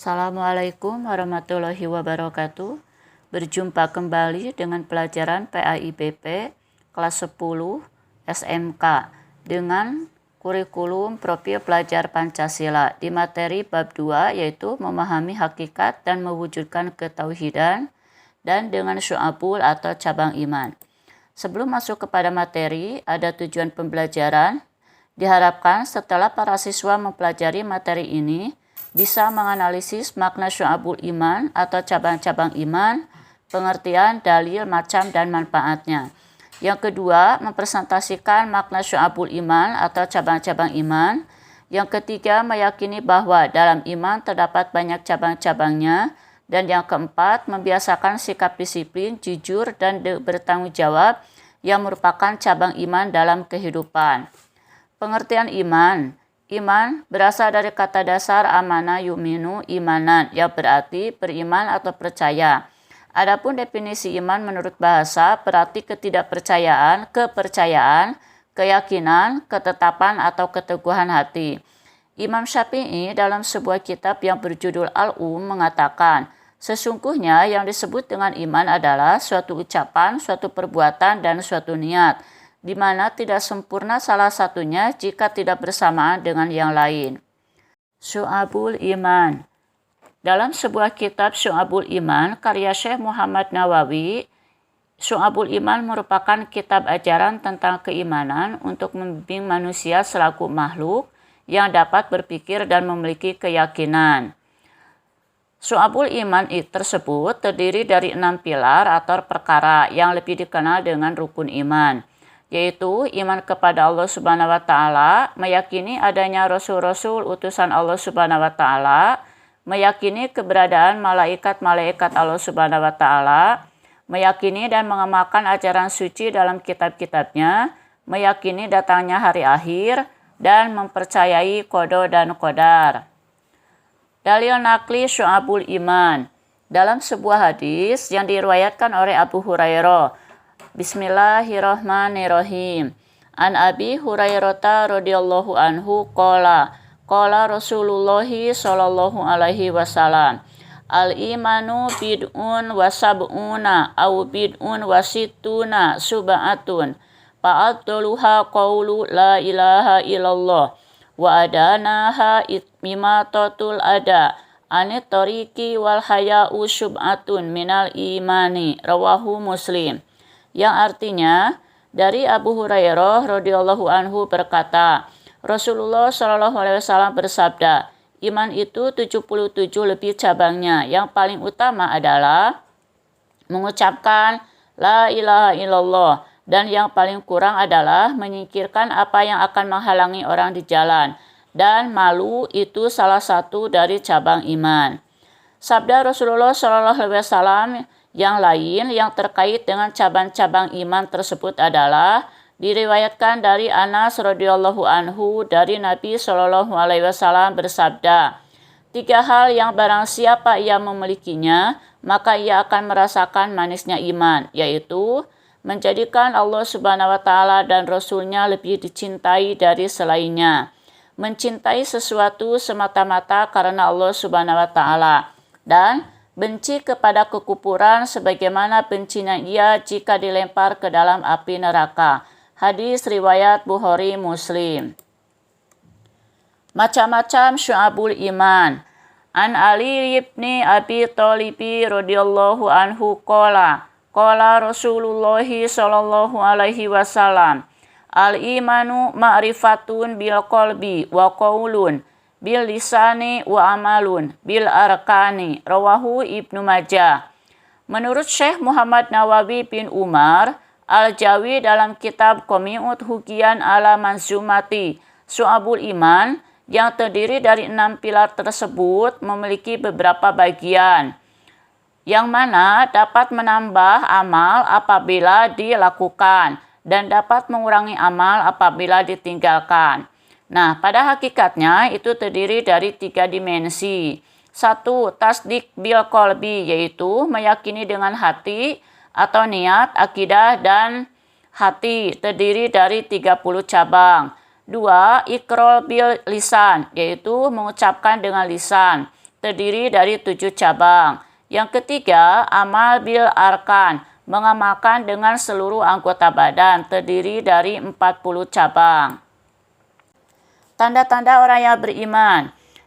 Assalamualaikum warahmatullahi wabarakatuh. Berjumpa kembali dengan pelajaran PAIBP kelas 10 SMK dengan kurikulum profil pelajar Pancasila di materi bab 2 yaitu memahami hakikat dan mewujudkan ketauhidan dan dengan syu'abul atau cabang iman. Sebelum masuk kepada materi, ada tujuan pembelajaran. Diharapkan setelah para siswa mempelajari materi ini, bisa menganalisis makna syu'abul iman atau cabang-cabang iman, pengertian, dalil, macam, dan manfaatnya. Yang kedua, mempresentasikan makna syu'abul iman atau cabang-cabang iman. Yang ketiga, meyakini bahwa dalam iman terdapat banyak cabang-cabangnya. Dan yang keempat, membiasakan sikap disiplin, jujur, dan bertanggung jawab yang merupakan cabang iman dalam kehidupan. Pengertian iman. Iman berasal dari kata dasar amana yu'minu imanan yang berarti beriman atau percaya. Adapun definisi iman menurut bahasa berarti ketidakpercayaan, kepercayaan, keyakinan, ketetapan atau keteguhan hati. Imam Syafi'i dalam sebuah kitab yang berjudul mengatakan, sesungguhnya yang disebut dengan iman adalah suatu ucapan, suatu perbuatan, dan suatu niat, di mana tidak sempurna salah satunya jika tidak bersamaan dengan yang lain. Syu'abul Iman. Dalam sebuah kitab Syu'abul Iman, karya Syekh Muhammad Nawawi, Syu'abul Iman merupakan kitab ajaran tentang keimanan untuk membimbing manusia selaku makhluk yang dapat berpikir dan memiliki keyakinan. Syu'abul Iman tersebut terdiri dari 6 pilar atau perkara yang lebih dikenal dengan rukun iman, yaitu iman kepada Allah Subhanahu wa Ta'ala, meyakini adanya rasul-rasul utusan Allah Subhanahu wa Ta'ala, meyakini keberadaan malaikat-malaikat Allah Subhanahu wa Ta'ala, meyakini dan mengamalkan ajaran suci dalam kitab-kitabnya, meyakini datangnya hari akhir, dan mempercayai qada dan qadar. Dalil nakli syu'abul iman. Dalam sebuah hadis yang diriwayatkan oleh Abu Hurairah, Bismillahirrahmanirrahim. An Abi Hurairah radhiyallahu anhu qala Rasulullah sallallahu alaihi wasallam, al-imanu bid'un wa sab'una au bid'un wa sittuna sub'atun, fa'adluha qawlu la ilaha illallah wa adanaha imatatul ada anit tariqi wal haya'u sub'atun minal imani, rawahu Muslim. Yang artinya, dari Abu Hurairah radhiyallahu anhu berkata, Rasulullah shallallahu alaihi wasallam bersabda, iman itu 77 lebih cabangnya. Yang paling utama adalah mengucapkan la ilaha illallah, dan yang paling kurang adalah menyingkirkan apa yang akan menghalangi orang di jalan, dan malu itu salah satu dari cabang iman. Sabda Rasulullah shallallahu alaihi wasallam yang lain yang terkait dengan cabang-cabang iman tersebut adalah diriwayatkan dari Anas radhiyallahu anhu dari Nabi Shallallahu alaihi wasallam bersabda, 3 hal yang barang siapa ia memilikinya, maka ia akan merasakan manisnya iman, yaitu menjadikan Allah Subhanahu wa Ta'ala dan Rasul-Nya lebih dicintai dari selainnya, mencintai sesuatu semata-mata karena Allah Subhanahu wa Ta'ala, dan benci kepada kekufuran sebagaimana bencinya ia jika dilempar ke dalam api neraka. Hadis riwayat Bukhari Muslim. Macam-macam syu'abul iman. An Ali ibni Abi Thalib radhiyallahu anhu qala Rasulullah sallallahu alaihi wasallam, al-imanu ma'rifatun bil qalbi wa qaulun bil lisani wa amalun bil arkani, rawahu Ibnu Majah. Menurut Syekh Muhammad Nawawi bin Umar Al-Jawi dalam kitab Qami'ut Hukian ala Manzumati Syu'abul Iman, yang terdiri dari 6 pilar tersebut memiliki beberapa bagian, yang mana dapat menambah amal apabila dilakukan dan dapat mengurangi amal apabila ditinggalkan. Nah, pada hakikatnya itu terdiri dari 3 dimensi. 1. Tasdik bil qalbi, yaitu meyakini dengan hati atau niat, akidah, dan hati, terdiri dari 30 cabang. 2. Iqrar bil lisan, yaitu mengucapkan dengan lisan, terdiri dari 7 cabang. Yang ketiga, amal bil arkan, mengamalkan dengan seluruh anggota badan, terdiri dari 40 cabang. Tanda-tanda orang yang beriman.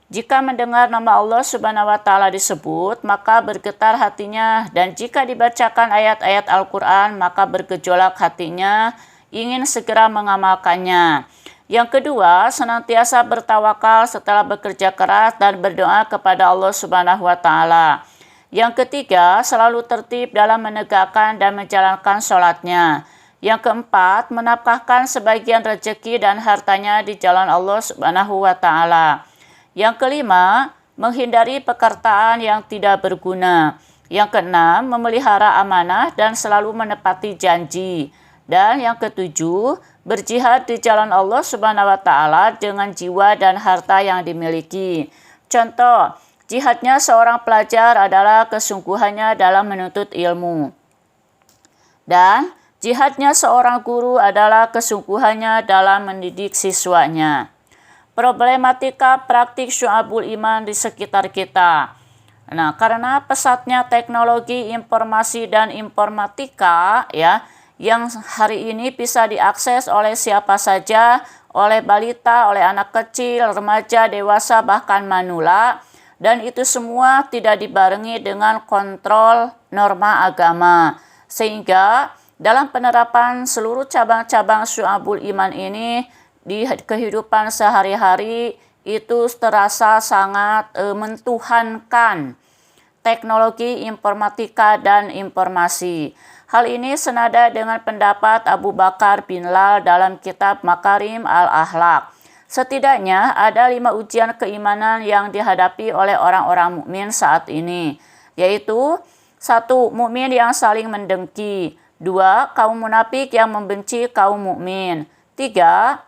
Jika mendengar nama Allah Subhanahu wa Ta'ala disebut, maka bergetar hatinya, dan jika dibacakan ayat-ayat Al-Quran, maka bergejolak hatinya, ingin segera mengamalkannya. Yang kedua, senantiasa bertawakal setelah bekerja keras dan berdoa kepada Allah Subhanahu wa Ta'ala. Yang ketiga, selalu tertib dalam menegakkan dan menjalankan sholatnya. Yang keempat, menafkahkan sebagian rezeki dan hartanya di jalan Allah Subhanahu wa Ta'ala. Yang kelima, menghindari pekerjaan yang tidak berguna. Yang keenam, memelihara amanah dan selalu menepati janji. Dan yang ketujuh, berjihad di jalan Allah Subhanahu wa Ta'ala dengan jiwa dan harta yang dimiliki. Contoh, jihadnya seorang pelajar adalah kesungguhannya dalam menuntut ilmu. Dan jihadnya seorang guru adalah kesungguhannya dalam mendidik siswanya. Problematika praktik syu'abul iman di sekitar kita. Nah, karena pesatnya teknologi informasi dan informatika ya, yang hari ini bisa diakses oleh siapa saja, oleh balita, oleh anak kecil, remaja, dewasa, bahkan manula, dan itu semua tidak dibarengi dengan kontrol norma agama. Sehingga dalam penerapan seluruh cabang-cabang syu'abul iman ini di kehidupan sehari-hari itu terasa sangat mentuhankan teknologi informatika dan informasi. Hal ini senada dengan pendapat Abu Bakar bin Lal dalam kitab Makarim al-Akhlaq. Setidaknya ada 5 ujian keimanan yang dihadapi oleh orang-orang mukmin saat ini, yaitu 1. Mukmin yang saling mendengki. 2. Kaum munafik yang membenci kaum mukmin. 3.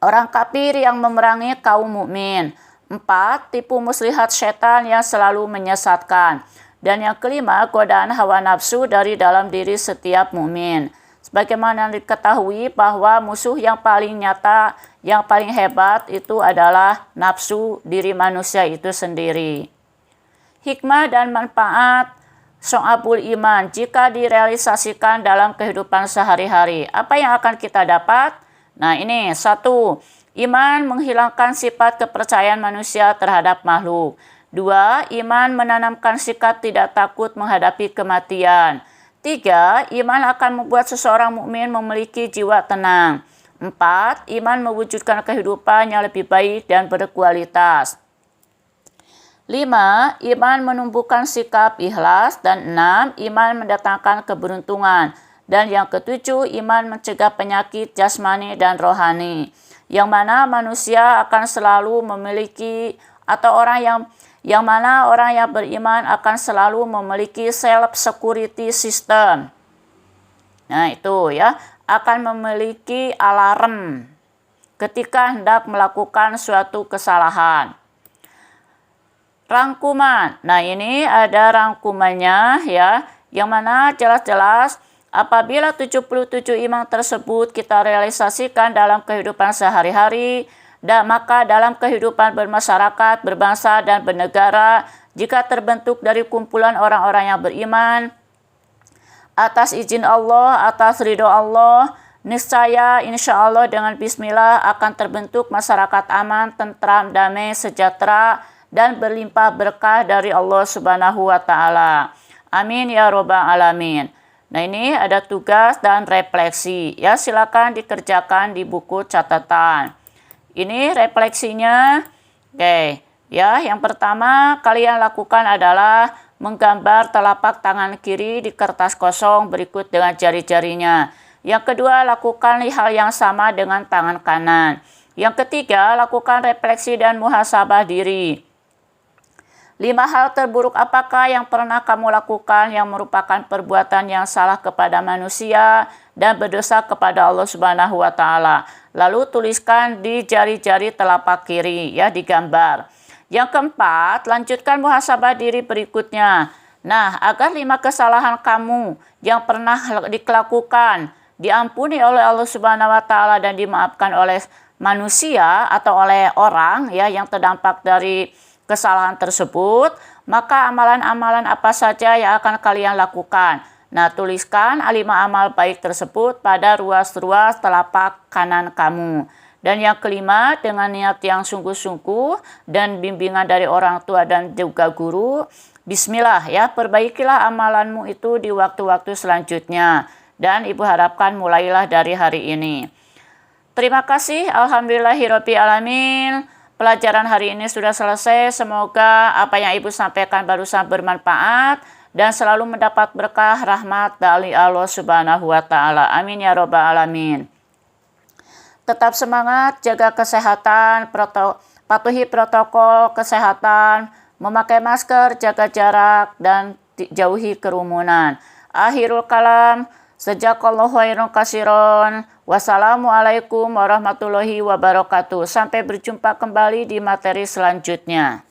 Orang kafir yang memerangi kaum mukmin. 4. Tipu muslihat setan yang selalu menyesatkan. Dan yang kelima, godaan hawa nafsu dari dalam diri setiap mukmin. Sebagaimana diketahui bahwa musuh yang paling nyata, yang paling hebat itu adalah nafsu diri manusia itu sendiri. Hikmah dan manfaat syu'abul iman jika direalisasikan dalam kehidupan sehari-hari. Apa yang akan kita dapat? Nah ini, 1. Iman menghilangkan sifat kepercayaan manusia terhadap makhluk. 2. Iman menanamkan sikap tidak takut menghadapi kematian. 3. Iman akan membuat seseorang mukmin memiliki jiwa tenang. 4. Iman mewujudkan kehidupan yang lebih baik dan berkualitas. 5. Iman menumbuhkan sikap ikhlas. Dan 6. Iman mendatangkan keberuntungan. Dan yang ketujuh, iman mencegah penyakit jasmani dan rohani. Yang mana manusia akan selalu memiliki, atau orang yang beriman akan selalu memiliki self security system. Nah itu ya, akan memiliki alarm ketika hendak melakukan suatu kesalahan. Rangkuman. Nah ini ada rangkumannya ya, yang mana jelas-jelas apabila 77 iman tersebut kita realisasikan dalam kehidupan sehari-hari, maka dalam kehidupan bermasyarakat, berbangsa, dan bernegara, jika terbentuk dari kumpulan orang-orang yang beriman, atas izin Allah, atas ridho Allah, niscaya insya Allah dengan bismillah akan terbentuk masyarakat aman, tentram, damai, sejahtera, dan berlimpah berkah dari Allah Subhanahu wa Ta'ala. Amin ya robbal alamin. Nah ini ada tugas dan refleksi ya, silakan dikerjakan di buku catatan. Ini refleksinya. Oke ya, yang pertama kalian lakukan adalah menggambar telapak tangan kiri di kertas kosong berikut dengan jari-jarinya. Yang kedua, lakukan hal yang sama dengan tangan kanan. Yang ketiga, lakukan refleksi dan muhasabah diri. 5 hal terburuk apakah yang pernah kamu lakukan yang merupakan perbuatan yang salah kepada manusia dan berdosa kepada Allah Subhanahu wa Ta'ala. Lalu tuliskan di jari-jari telapak kiri ya, digambar. Yang keempat, lanjutkan muhasabah diri berikutnya. Nah, agar 5 kesalahan kamu yang pernah dilakukan diampuni oleh Allah Subhanahu wa Ta'ala dan dimaafkan oleh manusia atau oleh orang ya yang terdampak dari kesalahan tersebut, maka amalan-amalan apa saja yang akan kalian lakukan? Nah, tuliskan 5 amal baik tersebut pada ruas-ruas telapak kanan kamu. Dan yang kelima, dengan niat yang sungguh-sungguh dan bimbingan dari orang tua dan juga guru, bismillah ya, perbaikilah amalanmu itu di waktu-waktu selanjutnya. Dan Ibu harapkan mulailah dari hari ini. Terima kasih, alhamdulillahirobbilalamin. Pelajaran hari ini sudah selesai. Semoga apa yang Ibu sampaikan barusan bermanfaat dan selalu mendapat berkah rahmat dari Allah Subhanahu wa taala. Amin ya robbal alamin. Tetap semangat, jaga kesehatan, patuhi protokol kesehatan, memakai masker, jaga jarak, dan jauhi kerumunan. Akhirul kalam, jazakallahu khairan katsiran. Wassalamualaikum warahmatullahi wabarakatuh. Sampai berjumpa kembali di materi selanjutnya.